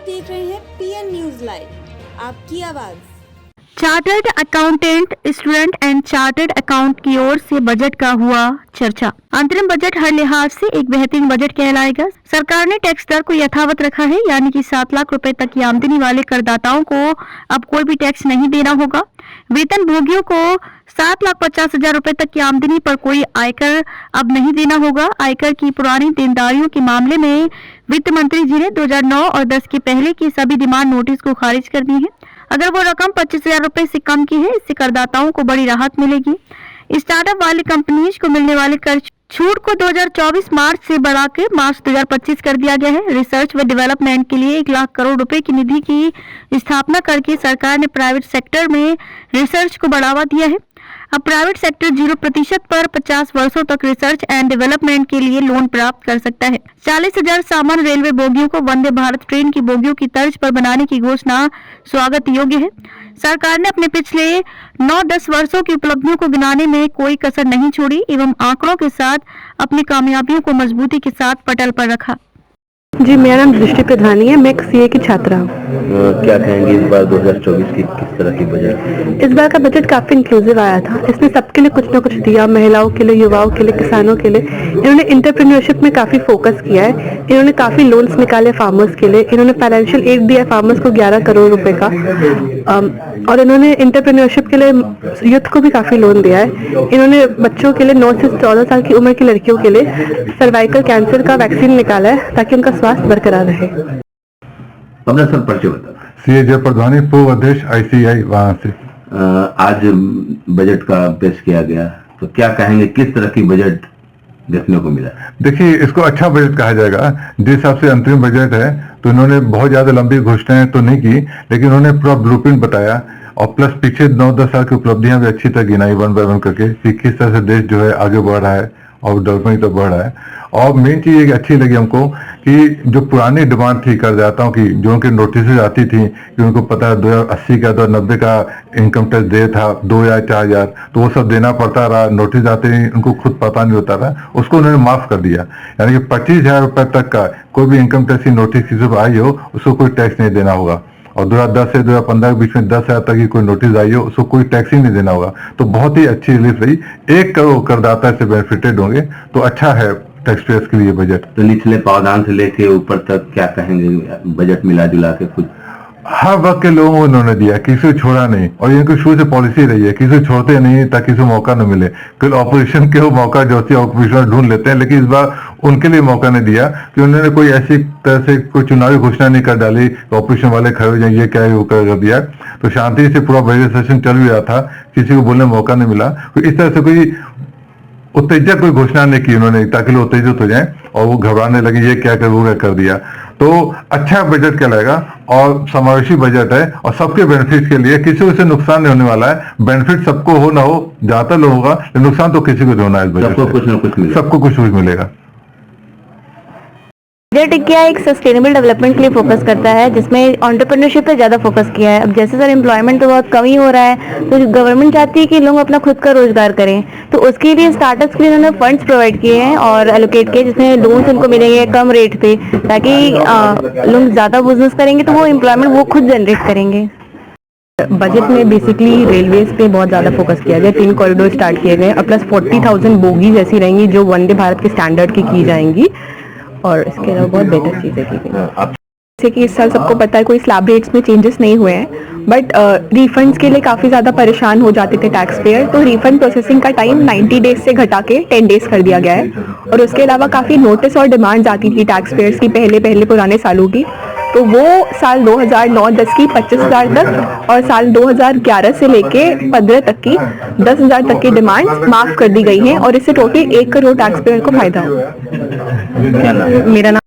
देख रहे हैं पीएन न्यूज लाइव, आपकी आवाज। Chartered accountant student and chartered account की ओर से बजट का हुआ चर्चा। अंतरिम बजट हर लिहाज से एक बेहतरीन बजट कहलाएगा। सरकार ने टैक्स दर को यथावत रखा है, यानी कि 7 लाख रुपए तक की आमदनी वाले करदाताओं को अब कोई भी टैक्स नहीं देना होगा। वेतन भोगियों को 7,50,000 रुपए तक की आमदनी पर कोई आयकर अब नहीं देना होगा। आयकर की पुरानी देनदारियों के मामले में वित्त मंत्री जी ने 2009 और 10 के पहले की सभी डिमांड नोटिस को खारिज कर दी है। अगर वो रकम 25,000 रुपए से कम की है, इससे करदाताओं को बड़ी राहत मिलेगी। स्टार्टअप वाली कंपनीज को मिलने वाले कर छूट को 2024 मार्च से बढ़ाकर मार्च 2025 कर दिया गया है। रिसर्च व डेवलपमेंट के लिए 1 लाख करोड़ रुपए की निधि की स्थापना करके सरकार ने प्राइवेट सेक्टर में रिसर्च को बढ़ावा दिया है। अब प्राइवेट सेक्टर 0% पर 50 वर्षों तक रिसर्च एंड डेवलपमेंट के लिए लोन प्राप्त कर सकता है। 40,000 सामान्य रेलवे बोगियों को वंदे भारत ट्रेन की बोगियों की तर्ज पर बनाने की घोषणा स्वागत योग्य है। सरकार ने अपने पिछले 9-10 वर्षों की उपलब्धियों को गिनाने में कोई कसर नहीं छोड़ी एवं आंकड़ों के साथ अपनी कामयाबियों को मजबूती के साथ पटल पर रखा। जी, मेरा नाम दृष्टि प्रधानी है, मैं एक सीए की छात्रा हूँ। क्या कहेंगे इस बार 2024 की किस तरह की बजट? इस बार का बजट काफी इंक्लूसिव आया था। इसने सबके लिए कुछ ना कुछ दिया, महिलाओं के लिए, युवाओं के लिए, किसानों के लिए। इन्होंने एंटरप्रेन्योरशिप में काफी फोकस किया है। इन्होंने काफी लोन्स निकाले फार्मर्स के लिए। इन्होंने फाइनेंशियल एड दिया फार्मर्स को 11 करोड़ रुपए का, और इन्होंने एंटरप्रेन्योरशिप के लिए यूथ को भी काफी लोन दिया है। इन्होंने बच्चों के लिए 9 से 14 साल की उम्र की लड़कियों के लिए सर्वाइकल कैंसर का वैक्सीन निकाला है ताकि उनका स्वास्थ्य बरकरार रहे। अपना सर परिचय बता। सीए जय प्रधानी, पूर्व अध्यक्ष ICI वहां से। आज बजट का पेश किया गया, तो क्या कहेंगे किस तरह की बजट देखने को मिला? देखिए, इसको अच्छा बजट कहा जाएगा। जिस हिसाब से अंतरिम बजट है, तो इन्होंने बहुत ज्यादा लंबी घोषणाएं तो नहीं की, लेकिन उन्होंने पूरा ब्लूप्रिंट बताया और प्लस पीछे 9-10 साल की उपलब्धियां भी अच्छी तरह गिनाई 1 by 1 करके कि किस तरह से देश जो है आगे बढ़ रहा है और डेवलपमेंट तो बढ़ रहा है। और मेन चीज ये अच्छी लगी हमको कि जो पुरानी डिमांड थी करदाताओं की, जो उनके नोटिस आती थी कि उनको पता है 2080 का 2090 का इनकम टैक्स दे था 2 या 4,000, तो वो सब देना पड़ता रहा। नोटिस आते ही उनको खुद पता नहीं होता था, उसको उन्होंने माफ कर दिया। यानी कि 25,000 रुपए तक का कोई भी इनकम टैक्स की नोटिस किसी को आई हो, उसको कोई टैक्स नहीं देना होगा। और 2010 से 2015 के बीच में 10,000 तक की कोई नोटिस आई हो, उसको कोई टैक्स ही नहीं देना होगा। तो बहुत ही अच्छी रिलीफ रही। 1 करोड़ करदाता से बेनिफिटेड होंगे, तो अच्छा है टैक्स पेयर्स के लिए बजट। तो निचले पावदान से लेके ऊपर तक क्या कहेंगे बजट मिला जुला के? कुछ हर वक्त के लोगों को उन्होंने दिया, किसी को छोड़ा नहीं। और इनकी शुरू से पॉलिसी रही है, किसी को छोड़ते नहीं ताकि किसी को मौका न मिले। फिर ऑपोजिशन के वो मौका जो होती है ऑपोजिशन ढूंढ लेते हैं, लेकिन इस बार उनके लिए मौका नहीं दिया कि उन्होंने कोई ऐसी तरह से कोई चुनावी घोषणा नहीं कर डाली, ऑपोजिशन वाले खड़े हो जाए ये क्या है वो कर दिया। तो शांति से पूरा बजट सेशन चल भी रहा था, किसी को बोलने मौका नहीं मिला। तो इस तरह से कोई उत्तेजक कोई घोषणा नहीं की उन्होंने ताकि लोग उत्तेजित हो जाएं और वो घबराने लगे ये क्या कर वो क्या कर दिया। तो अच्छा बजट कहलाएगा और समावेशी बजट है और सबके बेनिफिट के लिए, किसी को इससे नुकसान नहीं होने वाला है। बेनिफिट सबको हो ना हो, ज्यादातर लोगों का, नुकसान तो किसी को नहीं होना है। इस बजट सबको कुछ ना कुछ मिलेगा। सबको कुछ मिलेगा। बजट क्या एक सस्टेनेबल डेवलपमेंट के लिए फोकस करता है, जिसमें एंटरप्रेन्योरशिप पे ज़्यादा फोकस किया है। अब जैसे सर एम्प्लॉयमेंट तो बहुत कम ही हो रहा है, तो गवर्नमेंट चाहती है कि लोग अपना खुद का रोजगार करें, तो उसके लिए स्टार्टअप्स के लिए उन्होंने फंड्स प्रोवाइड किए हैं और एलोकेट किए, जिसमें लोन्स उनको मिलेंगे कम रेट पे, ताकि लोग ज़्यादा बिजनेस करेंगे तो वो एम्प्लॉयमेंट वो खुद जनरेट करेंगे। बजट में बेसिकली रेलवेज पे बहुत ज़्यादा फोकस किया गया। 3 कॉरिडोर स्टार्ट किए गए और प्लस 40,000 बोगीज ऐसी रहेंगी जो वंदे भारत के स्टैंडर्ड की जाएंगी, और इसके अलावा बहुत बेटर चीज़ें की गई। जैसे कि इस साल सबको पता है कोई स्लैब रेट्स में चेंजेस नहीं हुए हैं, बट रिफंड्स के लिए काफ़ी ज़्यादा परेशान हो जाते थे टैक्स पेयर, तो रिफंड प्रोसेसिंग का टाइम 90 डेज से घटा के 10 डेज कर दिया गया है। और उसके अलावा काफ़ी नोटिस और डिमांड्स आती थी टैक्स पेयर्स की पहले पुराने सालों की, तो वो साल 2009-10 की 25,000 तक और साल 2011 से लेके 15 तक की 10,000 तक की डिमांड्स माफ़ कर दी गई हैं, और इससे टोटल 1 करोड़ टैक्स पेयर को फायदा हुआ। क्या नाम? मेरा नाम